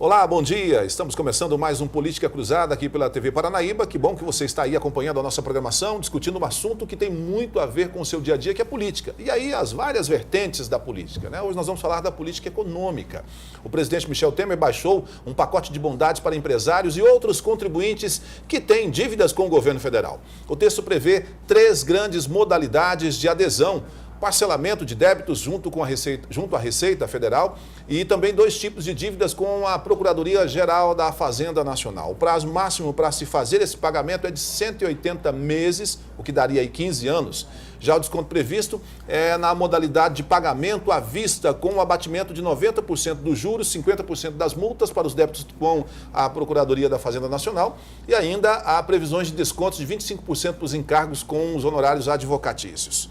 Olá, bom dia. Estamos começando mais um Política Cruzada aqui pela TV Paranaíba. Que bom que você está aí acompanhando a nossa programação, discutindo um assunto que tem muito a ver com o seu dia a dia, que é a política. E aí as várias vertentes da política, né? Hoje nós vamos falar da política econômica. O presidente Michel Temer baixou um pacote de bondades para empresários e outros contribuintes que têm dívidas com o governo federal. O texto prevê 3 grandes modalidades de adesão: parcelamento de débitos junto à Receita Federal e também 2 tipos de dívidas com a Procuradoria-Geral da Fazenda Nacional. O prazo máximo para se fazer esse pagamento é de 180 meses, o que daria aí 15 anos. Já o desconto previsto é na modalidade de pagamento à vista, com o abatimento de 90% dos juros, 50% das multas para os débitos com a Procuradoria da Fazenda Nacional e ainda há previsões de descontos de 25% para os encargos com os honorários advocatícios.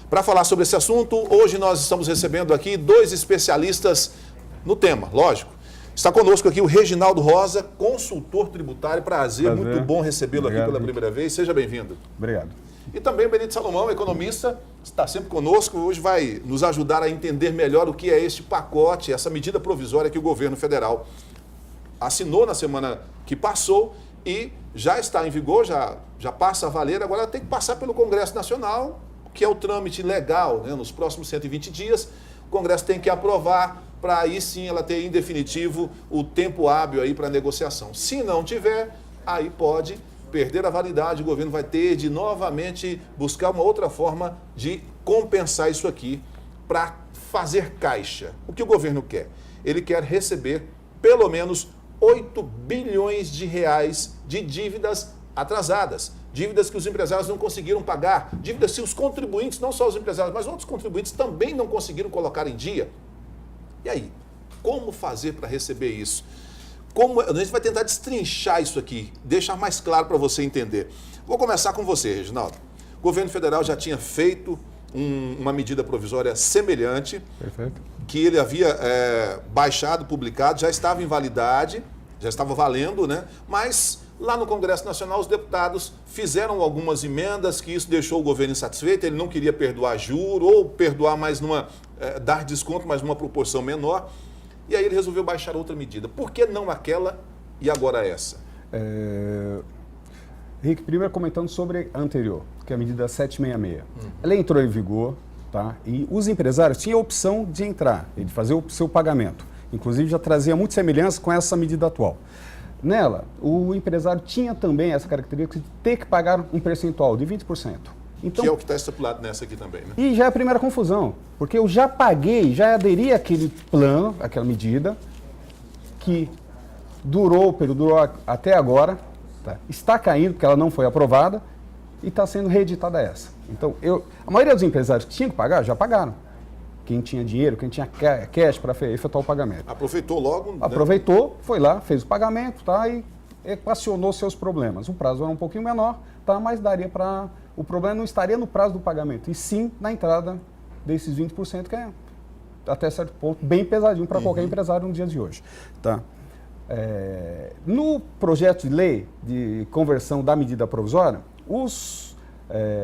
Para falar sobre esse assunto, hoje nós estamos recebendo aqui 2 especialistas no tema, lógico. Está conosco aqui o Reginaldo Rosa, consultor tributário. Prazer, muito bom recebê-lo aqui pela primeira vez. Seja bem-vindo. Obrigado. E também o Benito Salomão, economista, está sempre conosco. Hoje vai nos ajudar a entender melhor o que é este pacote, essa medida provisória que o governo federal assinou na semana que passou e já está em vigor, já passa a valer. Agora tem que passar pelo Congresso Nacional, que é o trâmite legal, né? Nos próximos 120 dias, o Congresso tem que aprovar para aí sim ela ter em definitivo o tempo hábil aí para negociação. Se não tiver, aí pode perder a validade, o governo vai ter de novamente buscar uma outra forma de compensar isso aqui para fazer caixa. O que o governo quer? Ele quer receber pelo menos 8 bilhões de reais de dívidas atrasadas. Dívidas que os empresários não conseguiram pagar, dívidas que os contribuintes, não só os empresários, mas outros contribuintes também não conseguiram colocar em dia. E aí, como fazer para receber isso? A gente vai tentar destrinchar isso aqui, deixar mais claro para você entender. Vou começar com você, Reginaldo. O governo federal já tinha feito uma medida provisória semelhante. Perfeito. Que ele havia baixado, publicado, já estava em validade, já estava valendo, né? Mas lá no Congresso Nacional, os deputados fizeram algumas emendas que isso deixou o governo insatisfeito. Ele não queria perdoar juro ou perdoar mais dar desconto, mas numa proporção menor. E aí ele resolveu baixar outra medida. Por que não aquela e agora essa? Henrique, primeiro comentando sobre a anterior, que é a medida 766. Ela entrou em vigor, tá? E os empresários tinham a opção de entrar e de fazer o seu pagamento. Inclusive já trazia muita semelhança com essa medida atual. Nela, o empresário tinha também essa característica de ter que pagar um percentual de 20%. Então, que é o que está estipulado nessa aqui também, né? E já é a primeira confusão, porque eu já paguei, já aderi àquele plano, àquela medida, que durou até agora, tá? Está caindo porque ela não foi aprovada e está sendo reeditada essa. Então, a maioria dos empresários que tinham que pagar, já pagaram. Quem tinha dinheiro, quem tinha cash para efetuar o pagamento. Aproveitou logo? Aproveitou, né? Foi lá, fez o pagamento, tá? E equacionou seus problemas. O prazo era um pouquinho menor, tá? Mas daria para... O problema não estaria no prazo do pagamento, e sim na entrada desses 20%, que é, até certo ponto, bem pesadinho para qualquer empresário nos dias de hoje. Tá? No projeto de lei de conversão da medida provisória, os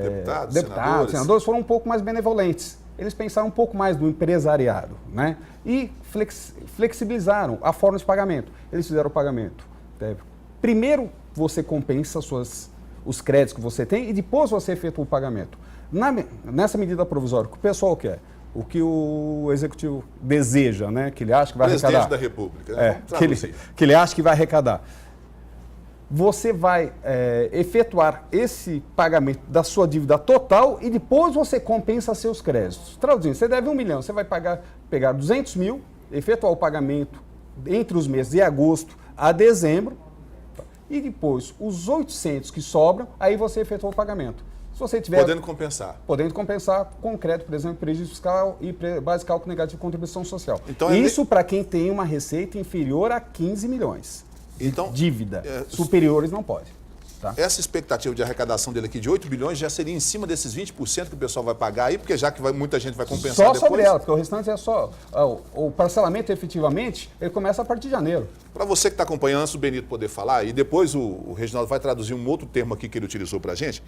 deputados, senadores foram um pouco mais benevolentes. Eles pensaram um pouco mais do empresariado, né? E flexibilizaram a forma de pagamento. Eles fizeram o pagamento. Primeiro você compensa os créditos que você tem e depois você efetua o pagamento. Nessa medida provisória, o que o pessoal quer, o que o executivo deseja, né? Que ele acha que vai arrecadar. Presidente da República. Né? Que ele acha que vai arrecadar. Você vai efetuar esse pagamento da sua dívida total e depois você compensa seus créditos. Traduzindo, você deve 1 milhão, você vai pegar 200 mil, efetuar o pagamento entre os meses de agosto a dezembro e depois os 800 que sobram, aí você efetua o pagamento. Se você tiver... Podendo compensar com crédito, por exemplo, prejuízo fiscal e base de cálculo negativo de contribuição social. Então, isso para quem tem uma receita inferior a 15 milhões. Então, dívida. Superiores não pode. Tá? Essa expectativa de arrecadação dele aqui de 8 bilhões já seria em cima desses 20% que o pessoal vai pagar aí, porque já que muita gente vai compensar só depois. Só sobre ela, porque o restante é só... O parcelamento, efetivamente, ele começa a partir de janeiro. Para você que está acompanhando, antes do Benito poder falar, e depois o Reginaldo vai traduzir um outro termo aqui que ele utilizou para a gente,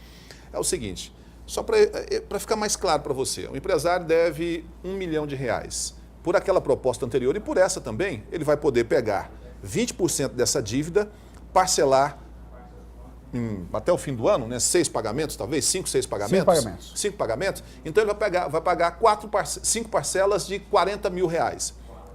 é o seguinte, só para ficar mais claro para você, o empresário deve R$1 milhão. Por aquela proposta anterior e por essa também, ele vai poder pegar 20% dessa dívida, parcelar até o fim do ano, né? 6 pagamentos, talvez, 5, 6 pagamentos? 5 pagamentos. 5 pagamentos. Então ele vai pagar 5 parcelas de R$40 mil.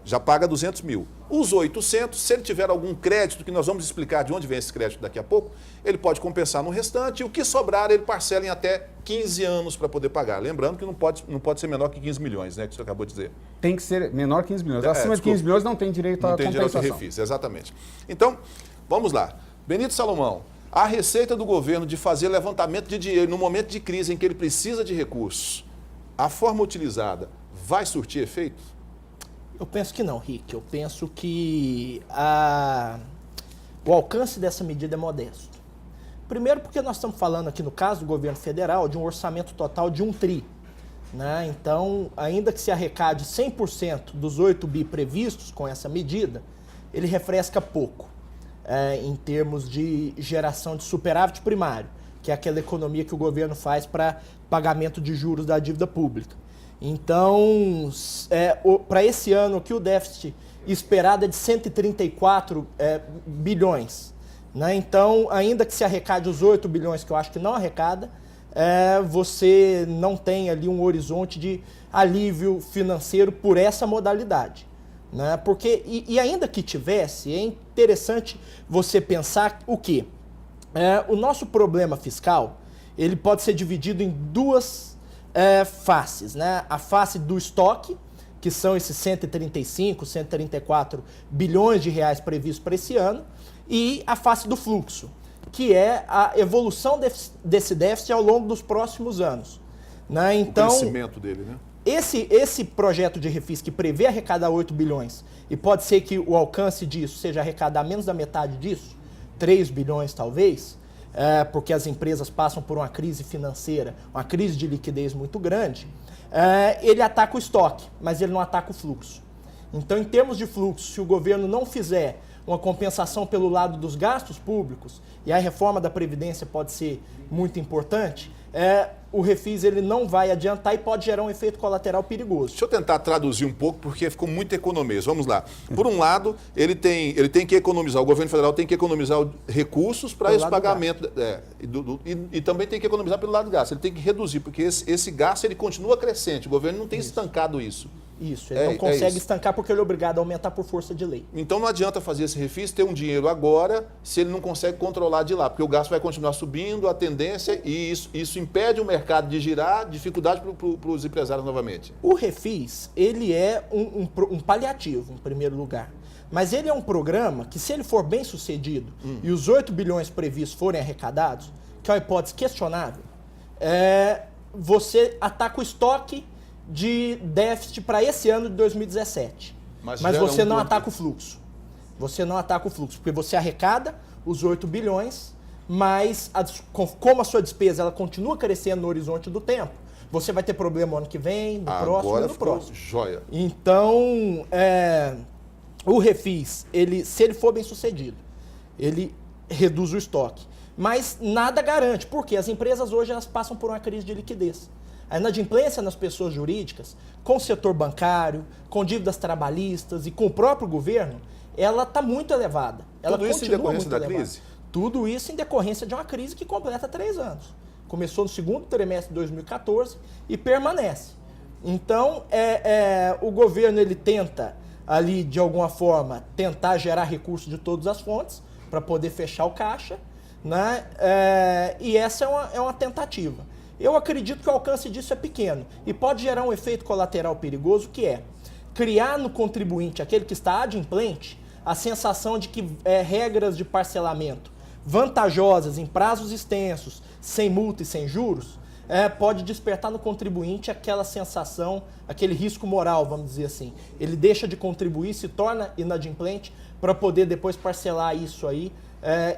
Já paga 200 mil. Os 800, se ele tiver algum crédito, que nós vamos explicar de onde vem esse crédito daqui a pouco, ele pode compensar no restante e o que sobrar ele parcela em até 15 anos para poder pagar. Lembrando que não pode ser menor que 15 milhões, né, que o senhor acabou de dizer. Tem que ser menor que 15 milhões. Acima de 15 milhões não tem direito à compensação. Não tem direito a refis, exatamente. Então, vamos lá. Benito Salomão, a receita do governo de fazer levantamento de dinheiro no momento de crise em que ele precisa de recursos, a forma utilizada vai surtir efeito? Eu penso que não, Rick. Eu penso que o alcance dessa medida é modesto. Primeiro porque nós estamos falando aqui, no caso do governo federal, de um orçamento total de 1 tri. Né? Então, ainda que se arrecade 100% dos 8 bi previstos com essa medida, ele refresca pouco em termos de geração de superávit primário, que é aquela economia que o governo faz para pagamento de juros da dívida pública. Então, para esse ano, que o déficit esperado é de 134 bilhões. Né? Então, ainda que se arrecade os 8 bilhões, que eu acho que não arrecada, você não tem ali um horizonte de alívio financeiro por essa modalidade. Né? Porque, e ainda que tivesse, é interessante você pensar o quê? O nosso problema fiscal, ele pode ser dividido em duas faces, né? A face do estoque, que são esses 135, 134 bilhões de reais previstos para esse ano, e a face do fluxo, que é a evolução desse déficit ao longo dos próximos anos. Né? Então, o crescimento dele, né? Esse projeto de refis que prevê arrecadar 8 bilhões, e pode ser que o alcance disso seja arrecadar menos da metade disso, 3 bilhões talvez, porque as empresas passam por uma crise financeira, uma crise de liquidez muito grande, ele ataca o estoque, mas ele não ataca o fluxo. Então, em termos de fluxo, se o governo não fizer uma compensação pelo lado dos gastos públicos, e a reforma da Previdência pode ser muito importante, o refis ele não vai adiantar e pode gerar um efeito colateral perigoso. Deixa eu tentar traduzir um pouco, porque ficou muito economês. Vamos lá. Por um lado, ele tem que economizar, o governo federal tem que economizar recursos para esse pagamento. E também tem que economizar pelo lado do gasto. Ele tem que reduzir, porque esse gasto ele continua crescente. O governo não tem estancado isso. Isso, ele não consegue estancar porque ele é obrigado a aumentar por força de lei. Então não adianta fazer esse refis, ter um dinheiro agora, se ele não consegue controlar de lá, porque o gasto vai continuar subindo, a tendência, e isso impede o mercado de girar, dificuldade para os empresários novamente. O refis, ele é um paliativo, em primeiro lugar. Mas ele é um programa que, se ele for bem sucedido e os 8 bilhões previstos forem arrecadados, que é uma hipótese questionável, você ataca o estoque de déficit para esse ano de 2017. Mas você não ataca o fluxo. Você não ataca o fluxo, porque você arrecada os 8 bilhões, mas como a sua despesa ela continua crescendo no horizonte do tempo, você vai ter problema no ano que vem, no próximo e no próximo. Joia. Então, o refis, se ele for bem sucedido, ele reduz o estoque. Mas nada garante, porque as empresas hoje elas passam por uma crise de liquidez. A inadimplência nas pessoas jurídicas, com o setor bancário, com dívidas trabalhistas e com o próprio governo, ela está muito elevada. Tudo isso em decorrência da crise? Tudo isso em decorrência de uma crise que completa 3 anos. Começou no segundo trimestre de 2014 e permanece. Então, o governo ele tenta, ali, de alguma forma, tentar gerar recursos de todas as fontes para poder fechar o caixa, né? E essa é uma tentativa. Eu acredito que o alcance disso é pequeno e pode gerar um efeito colateral perigoso, que é criar no contribuinte, aquele que está adimplente, a sensação de que regras de parcelamento vantajosas em prazos extensos, sem multa e sem juros, pode despertar no contribuinte aquela sensação, aquele risco moral, vamos dizer assim. Ele deixa de contribuir, se torna inadimplente para poder depois parcelar isso aí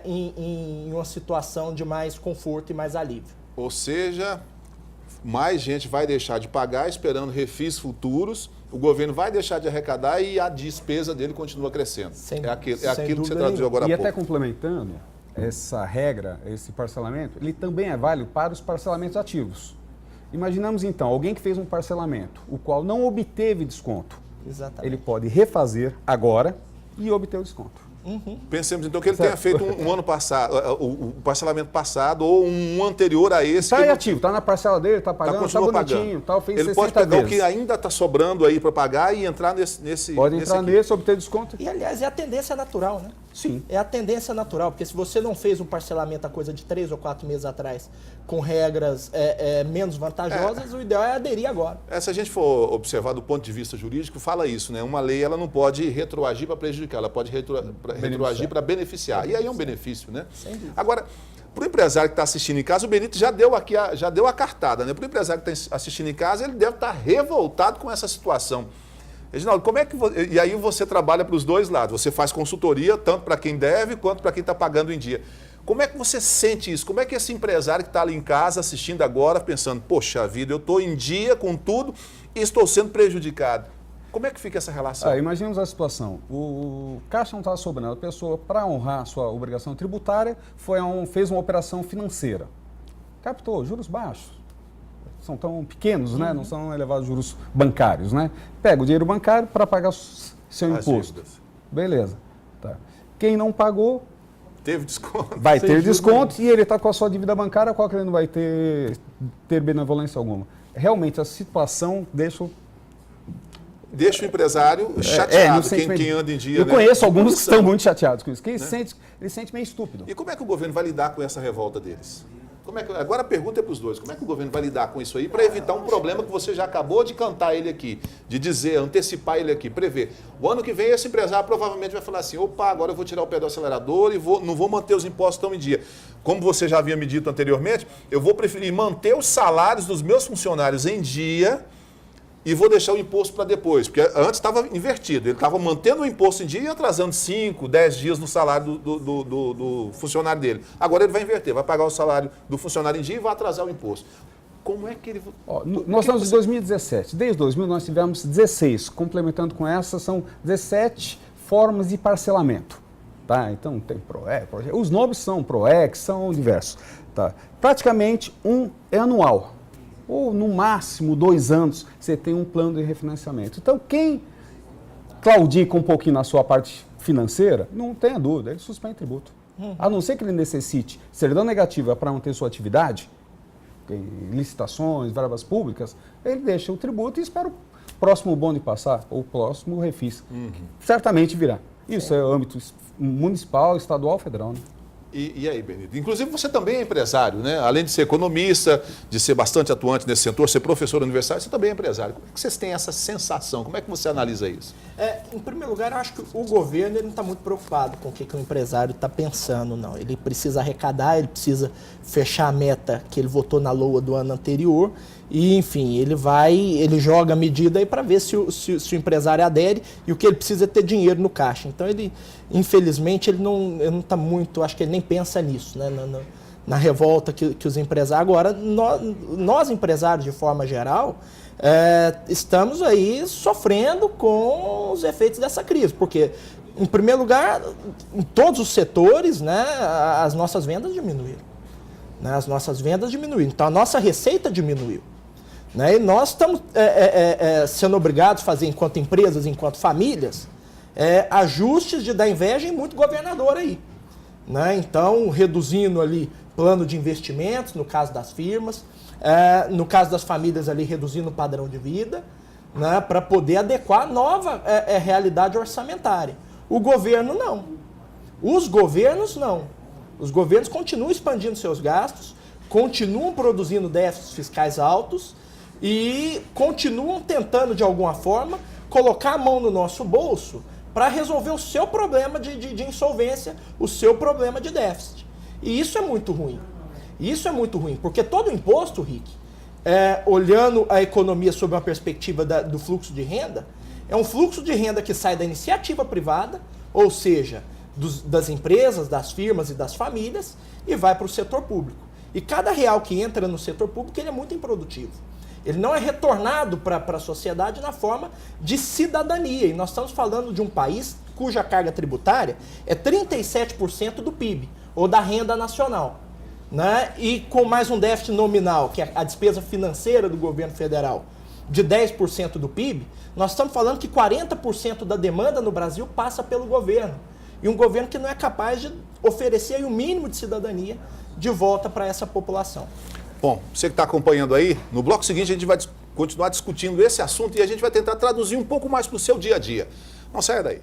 em uma situação de mais conforto e mais alívio. Ou seja, mais gente vai deixar de pagar esperando refis futuros, o governo vai deixar de arrecadar e a despesa dele continua crescendo. É aquilo que você traduziu agora há pouco. E até complementando, essa regra, esse parcelamento, ele também é válido para os parcelamentos ativos. Imaginamos então, alguém que fez um parcelamento, o qual não obteve desconto. Exatamente. Ele pode refazer agora e obter o desconto. Pensemos então que ele tenha feito um ano passado, o parcelamento passado ou um anterior a esse. Está ativo, está na parcela dele, está pagando, está bonitinho, tal, fez ele 60 pode pegar vezes. o que ainda está sobrando aí para pagar e entrar nesse. Pode entrar nesse, obter desconto. E, aliás, é a tendência natural, né? Sim. É a tendência natural, porque se você não fez um parcelamento a coisa de 3 ou 4 meses atrás, com regras menos vantajosas, o ideal é aderir agora. Se a gente for observar do ponto de vista jurídico, fala isso, né? Uma lei ela não pode retroagir para prejudicar, ela pode retroagir para beneficiar. E aí é um benefício, né? Agora, para o empresário que está assistindo em casa, o Benito já deu a cartada, né? Para o empresário que está assistindo em casa, ele deve estar revoltado com essa situação. Reginaldo, como é que e aí você trabalha para os dois lados? Você faz consultoria, tanto para quem deve quanto para quem está pagando em dia. Como é que você sente isso? Como é que esse empresário que está ali em casa assistindo agora, pensando, poxa vida, eu estou em dia com tudo e estou sendo prejudicado? Como é que fica essa relação? Imaginemos a situação. O caixa não estava sobrando. A pessoa, para honrar a sua obrigação tributária, fez uma operação financeira. Captou juros baixos. São tão pequenos, né? Não são elevados juros bancários, né? Pega o dinheiro bancário para pagar seu imposto. Beleza. Tá. Quem não pagou... Teve desconto. Vai ter desconto e ele está com a sua dívida bancária, qual que ele não vai ter benevolência alguma. Realmente, a situação deixa o empresário chateado, quem anda em dia. Eu conheço alguns que estão muito chateados com isso, que ele sente meio estúpido. E como é que o governo vai lidar com essa revolta deles? Agora a pergunta é para os dois, como é que o governo vai lidar com isso aí para evitar um problema que você já acabou de cantar ele aqui, de dizer, antecipar ele aqui, prever. O ano que vem esse empresário provavelmente vai falar assim, opa, agora eu vou tirar o pé do acelerador e não vou manter os impostos tão em dia. Como você já havia me dito anteriormente, eu vou preferir manter os salários dos meus funcionários em dia e vou deixar o imposto para depois, porque antes estava invertido, ele estava mantendo o imposto em dia e atrasando 5, 10 dias no salário do funcionário dele. Agora ele vai inverter, vai pagar o salário do funcionário em dia e vai atrasar o imposto. Como é que ele... Nós estamos em 2017, desde 2000 nós tivemos 16, complementando com essa, são 17 formas de parcelamento. Tá? Então tem PROEC, os nomes são PROEC, são diversos. Tá? Praticamente um é anual. Ou no máximo 2 anos você tem um plano de refinanciamento. Então quem claudica um pouquinho na sua parte financeira, não tenha dúvida, ele suspende tributo. A não ser que ele necessite certidão negativa para manter sua atividade, licitações, verbas públicas, ele deixa o tributo e espera o próximo bonde passar, ou o próximo refis. Certamente virá. Isso é âmbito municipal, estadual, federal, né? E aí, Benito? Inclusive, você também é empresário, né? Além de ser economista, de ser bastante atuante nesse setor, ser professor universitário, você também é empresário. Como é que vocês têm essa sensação? Como é que você analisa isso? Em primeiro lugar, eu acho que o governo ele não está muito preocupado com o que o empresário está pensando, não. Ele precisa arrecadar, ele precisa fechar a meta que ele votou na LOA do ano anterior e, enfim, ele joga a medida aí para ver se o empresário adere e o que ele precisa é ter dinheiro no caixa. Então, infelizmente, ele não está muito, acho que ele nem pensa nisso, né? Na revolta que os empresários... Agora, nós empresários, de forma geral, estamos aí sofrendo com os efeitos dessa crise, porque, em primeiro lugar, em todos os setores, né, as nossas vendas diminuíram. Né? As nossas vendas diminuíram. Então, a nossa receita diminuiu. Né? E nós estamos sendo obrigados a fazer, enquanto empresas, enquanto famílias, ajustes de dar inveja em muito governador aí. Né? Então, reduzindo ali plano de investimentos, no caso das firmas, no caso das famílias ali, reduzindo o padrão de vida, né? Para poder adequar a nova realidade orçamentária. O governo não. Os governos não. Os governos continuam expandindo seus gastos, continuam produzindo déficits fiscais altos e continuam tentando, de alguma forma, colocar a mão no nosso bolso para resolver o seu problema de insolvência, o seu problema de déficit. E isso é muito ruim. Isso é muito ruim, porque todo imposto, Rick, olhando a economia sob uma perspectiva do fluxo de renda, é um fluxo de renda que sai da iniciativa privada, ou seja, das empresas, das firmas e das famílias, e vai para o setor público. E cada real que entra no setor público ele é muito improdutivo. Ele não é retornado para a sociedade na forma de cidadania. E nós estamos falando de um país cuja carga tributária é 37% do PIB, ou da renda nacional. Né? E com mais um déficit nominal, que é a despesa financeira do governo federal, de 10% do PIB, nós estamos falando que 40% da demanda no Brasil passa pelo governo. E um governo que não é capaz de oferecer aí o mínimo de cidadania de volta para essa população. Bom, você que está acompanhando aí, no bloco seguinte a gente vai continuar discutindo esse assunto e a gente vai tentar traduzir um pouco mais para o seu dia a dia. Não saia daí.